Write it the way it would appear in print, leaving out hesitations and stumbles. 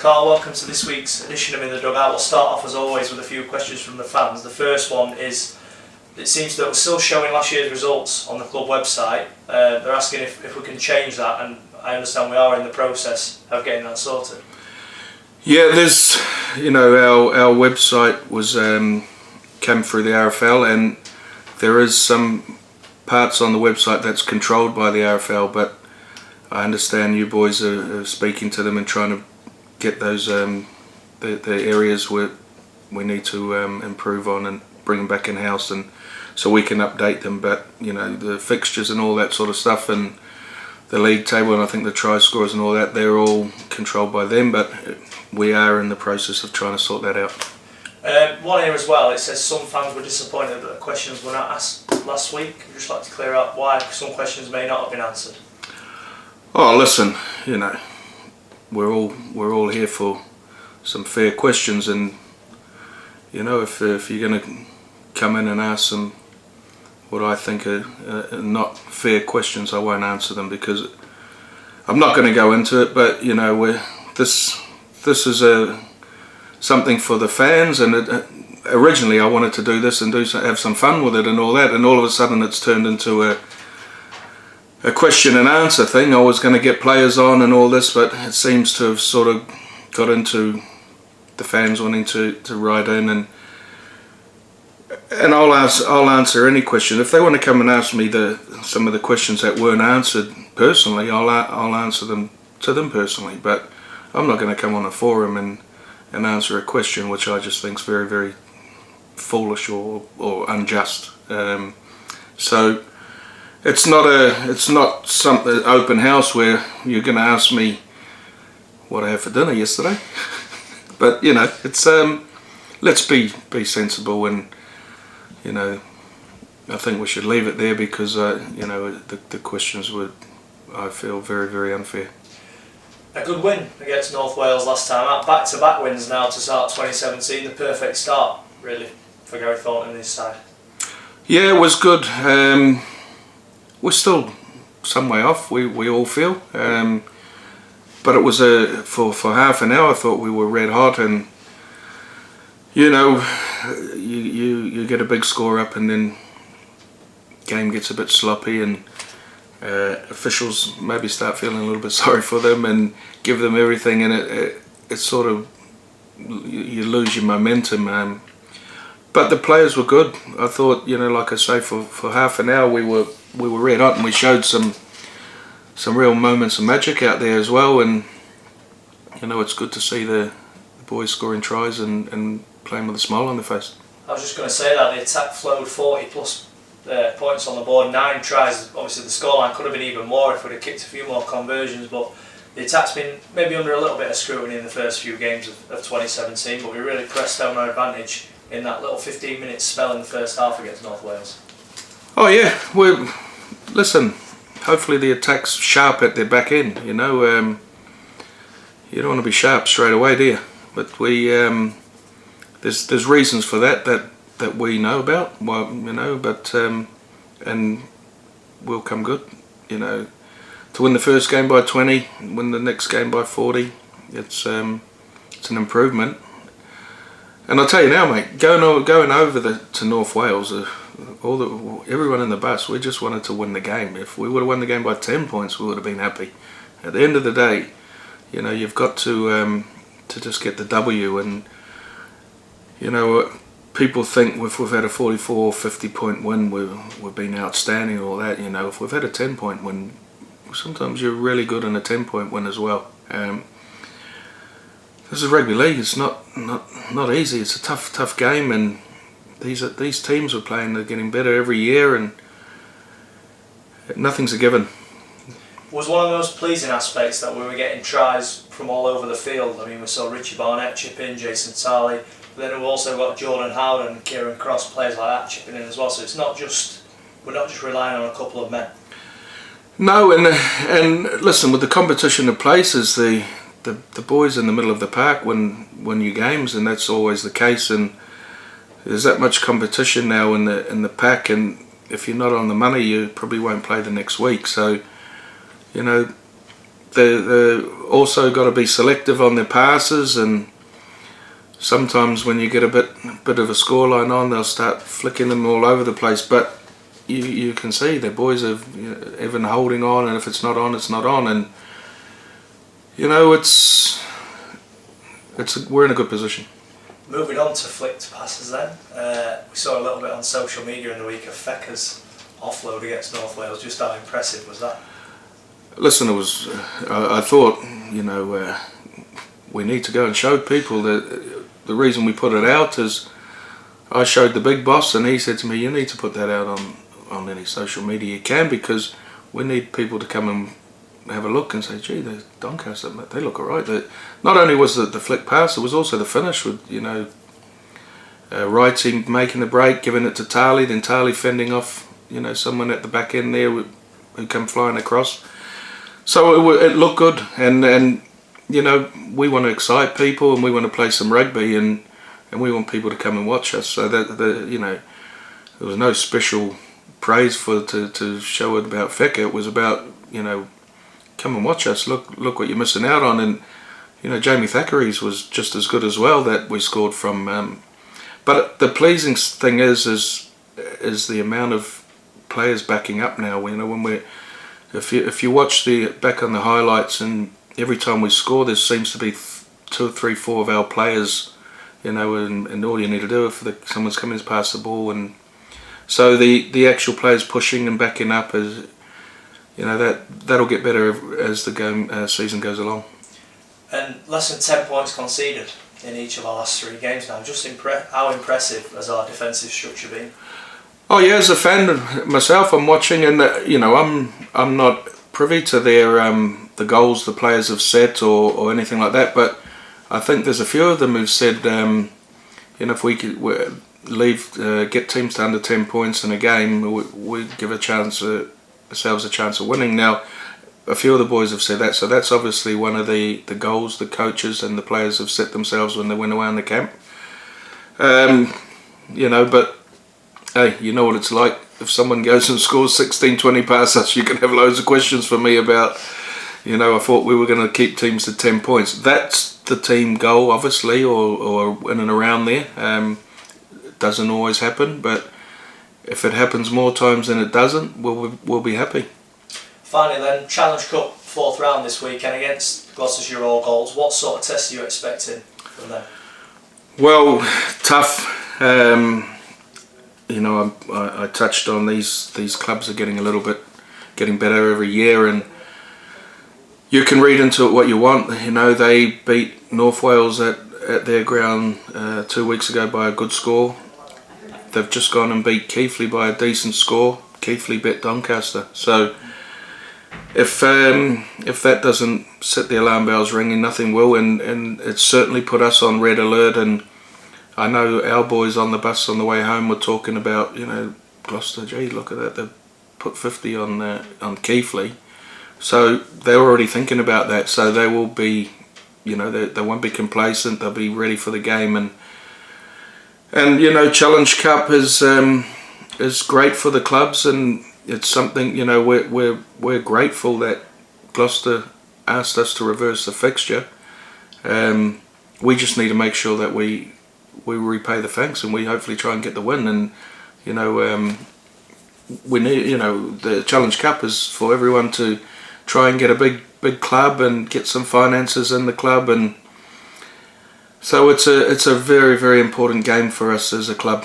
Carl, welcome to this week's edition of In the Dugout. We'll start off as always with a few questions from the fans. The first one is, it seems that we're still showing last year's results on the club website. They're asking if we can change that, and I understand we are in the process of getting that sorted. Yeah, there's, our website was came through the RFL, and there is some parts on the website that's controlled by the RFL, but I understand you boys are speaking to them and trying to get those the areas where we need to improve on and bring them back in house, and so we can update them. But the fixtures and all that sort of stuff, and the league table, and I think the try scorers and all that, they're all controlled by them, but we are in the process of trying to sort that out. One here as well, it says some fans were disappointed that the questions were not asked last week. I'd just like to clear up why some questions may not have been answered. Oh, listen, we're all here for some fair questions, and if you're going to come in and ask some what I think are not fair questions, I won't answer them, because I'm not going to go into it. But this is something for the fans, and originally I wanted to do this and have some fun with it and all that, and all of a sudden it's turned into a question and answer thing. I was going to get players on and all this, but it seems to have sort of got into the fans wanting to write in, and I'll answer any question. If they want to come and ask me some of the questions that weren't answered personally, I'll answer them to them personally. But I'm not going to come on a forum and answer a question which I just think is very, very foolish or unjust. So it's not something open house where you're going to ask me what I had for dinner yesterday. But it's let's be sensible, and I think we should leave it there, because the questions were, I feel, very, very unfair. A good win against North Wales last time out. Back-to-back wins now to start 2017. The perfect start, really, for Gary Thornton and his side. Yeah, it was good. We're still some way off, we all feel. But it was for half an hour I thought we were red hot, and you get a big score up, and then game gets a bit sloppy, and officials maybe start feeling a little bit sorry for them and give them everything, and it sort of, you lose your momentum. But the players were good. I thought, like I say, for half an hour we were red hot, and we showed some real moments of magic out there as well. And it's good to see the boys scoring tries and playing with a smile on their face. I was just going to say that the attack flowed 40 plus points on the board, 9 tries. Obviously the scoreline could have been even more if we'd have kicked a few more conversions, but the attack's been maybe under a little bit of scrutiny in the first few games of 2017, but we really pressed home our advantage in that little 15-minute spell in the first half against North Wales. Oh yeah, listen, hopefully the attack's sharp at their back end. You don't want to be sharp straight away, do you? But there's reasons for that we know about. But and we'll come good. To win the first game by 20, win the next game by 40, it's an improvement. And I'll tell you now, mate, going over to North Wales, everyone in the bus, we just wanted to win the game. If we would have won the game by 10 points, we would have been happy. At the end of the day, you've got to just get the W. And people think if we've had a 44, 50 point win, we've been outstanding and all that. If we've had a 10 point win, sometimes you're really good in a 10 point win as well. This is rugby league. It's not easy. It's a tough game, and these teams we're playing, they're getting better every year, and nothing's a given. Was one of the most pleasing aspects that we were getting tries from all over the field. I mean, we saw Richie Barnett chip in, Jason Tarley, but then we've also got Jordan Howard and Kieran Cross, players like that chipping in as well. So we're not just relying on a couple of men. No, and listen, with the competition of places, the boys in the middle of the park win your games, and that's always the case. And there's that much competition now in the pack, and if you're not on the money, you probably won't play the next week. So they're also got to be selective on their passes, and sometimes when you get a bit of a scoreline on, they'll start flicking them all over the place. But you can see the boys have even holding on, and if it's not on, it's not on, and we're in a good position. Moving on to flicked passes then, we saw a little bit on social media in the week of Fecker's offload against North Wales. Just how impressive was that? Listen, it was. I thought, we need to go and show people that the reason we put it out is I showed the big boss, and he said to me, "You need to put that out on any social media you can, because we need people to come and have a look and say, gee, the Doncaster, they look alright." Not only was it the flick pass, it was also the finish with, Wrighting making the break, giving it to Tarley, then Tarley fending off, someone at the back end there who come flying across. So it looked good, and we want to excite people, and we want to play some rugby, and we want people to come and watch us. So that there was no special praise to show it about Fecker. It was about, come and watch us. Look what you're missing out on. And Jamie Thackeray's was just as good as well, that we scored from. But the pleasing thing is the amount of players backing up now. When if you watch back on the highlights, and every time we score, there seems to be 2 or 3, 4 of our players. And all you need to do if someone's coming past the ball, and so the actual players pushing and backing up is. That'll get better as the season goes along. And less than 10 points conceded in each of our last 3 games now. Just how impressive has our defensive structure been? Oh yeah, as a fan myself, I'm watching, and I'm not privy to the goals the players have set or anything like that. But I think there's a few of them who've said, if we could get teams to under 10 points in a game, we give ourselves a chance of winning. Now, a few of the boys have said that, so that's obviously one of the goals the coaches and the players have set themselves when they went away in the camp. But hey, you know what it's like. If someone goes and scores 16, 20 past us, you can have loads of questions for me about, I thought we were going to keep teams to 10 points. That's the team goal, obviously, or in and around there. It doesn't always happen, but if it happens more times than it doesn't, we'll be happy. Finally then, Challenge Cup 4th round this weekend against Gloucestershire All Goals. What sort of test are you expecting from them? Well, tough. I touched on these clubs are getting better every year, and you can read into it what you want. They beat North Wales at their ground 2 weeks ago by a good score. They've just gone and beat Keighley by a decent score. Keighley beat Doncaster. So if that doesn't set the alarm bells ringing, nothing will. And it's certainly put us on red alert. And I know our boys on the bus on the way home were talking about, Gloucester, gee, look at that, they've put 50 on Keighley. So they're already thinking about that. So they will be, they won't be complacent. They'll be ready for the game. And Challenge Cup is great for the clubs, and it's something, we're grateful that Gloucester asked us to reverse the fixture. We just need to make sure that we repay the thanks, and we hopefully try and get the win. And we need, the Challenge Cup is for everyone to try and get a big club and get some finances in the club, and so it's a very, very important game for us as a club.